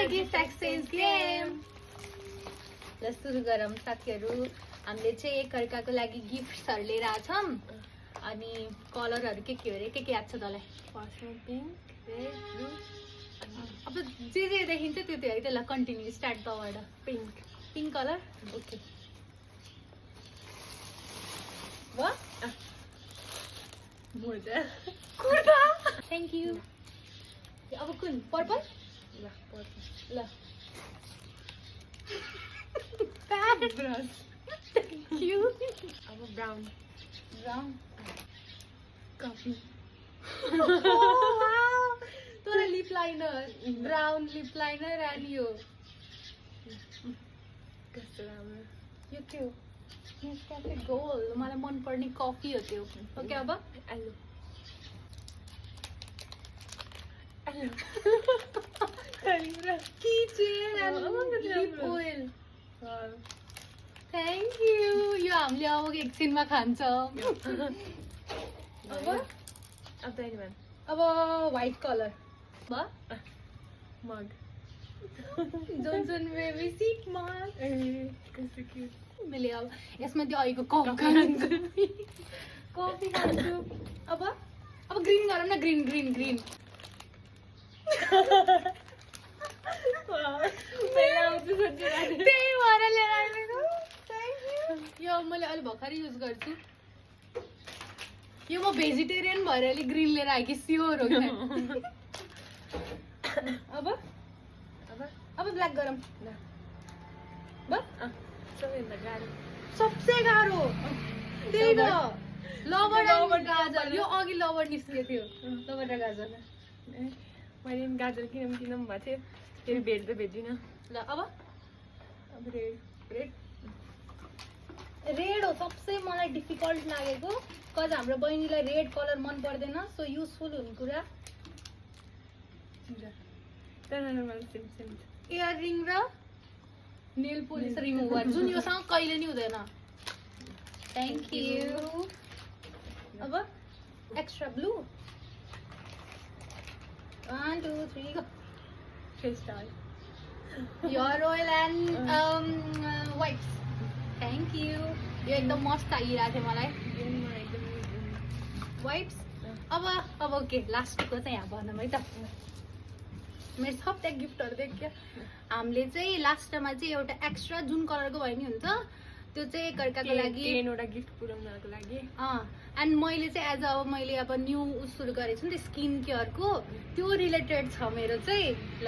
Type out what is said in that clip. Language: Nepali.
Gift exchange game. ल सुरु गरौँ साथीहरू। हामीले चाहिँ एकअर्काको लागि गिफ्ट्सहरू लिएर आछौँ अनि कलरहरू के हो रे, के याद छ तँलाई? फर्स्टमा पिङ्क, रेड, ब्लू। अब जे देखिन्छ त्यो है त। ल कन्टिन्यू, स्टार्ट तबाट। Pink colour, okay. वाह, मोजा, कुर्ता, थ्याङ्क यू। अब कुन? पर्पल। ल पर्पल, ल प्याड, ब्रस, थ्याङ्क यू। अब ब्राउन, कफी, तोरा lip liner, brown lip liner and यो कस्तो राम्रो। यो के हो? नेस्क्याफे गोल्ड, मलाई मनपर्ने कफी हो त्यो। ओके, अब आलु, kitchen and lip oil, thank you. यो हामीले अब एकछिनमा खान्छौँ। अब व्हाइट कलर, मग, जोन्सन बेबी सिट मग। कस्तो क्युट। मैले अब यसमा त्यो अहिलेको कफी खान्छु। अब ग्रिन गरौँ न, ग्रिन। त्यही भएर लिएर आएको। यो मैले अहिले भर्खरै युज गर्छु। यो म भेजिटेरियन भएर अहिले ग्रिन लिएर आएँ कि स्योर हो कि। अब ब्ल्याक गरौँ। सबसे गाह्रो त्यही त, लबर एन्ड गाजर। यो अघि लबर निस्केको थियो, लबर र गाजर। मैले गाजर किनौँ भएको थियो, फेरि भेट्दिनँ। ल अब रेड हो सबसे मलाई डिफिकल्ट लागेको, कज हाम्रो बहिनीलाई रेड कलर मन पर्दैन। सो युजफुल हुने कुरा इयररिङ र नेल पोलिस रिमुभर, जुन योसँग कहिले नि हुँदैन। Thank you. अब extra blue, 1 2 3 go. Your oil and wipes, thank you. यो एकदम मस्त आइरहेको थियो मलाई वाइप्स। अब ओके, लास्टको चाहिँ यहाँ भनौँ है त। मेरो सब त्यहाँ गिफ्टहरू देख्यो। हामीले चाहिँ लास्टमा चाहिँ एउटा एक्स्ट्रा जुन कलरको भयो नि हुन्छ त्यो चाहिँ एकअर्काको लागि 10वटा गिफ्ट पुऱ्याउनको लागि। एन्ड मैले चाहिँ मैले अब न्यू सुरु गरेको छु नि त स्किन केयरको, त्यो रिलेटेड छ मेरो चाहिँ। ल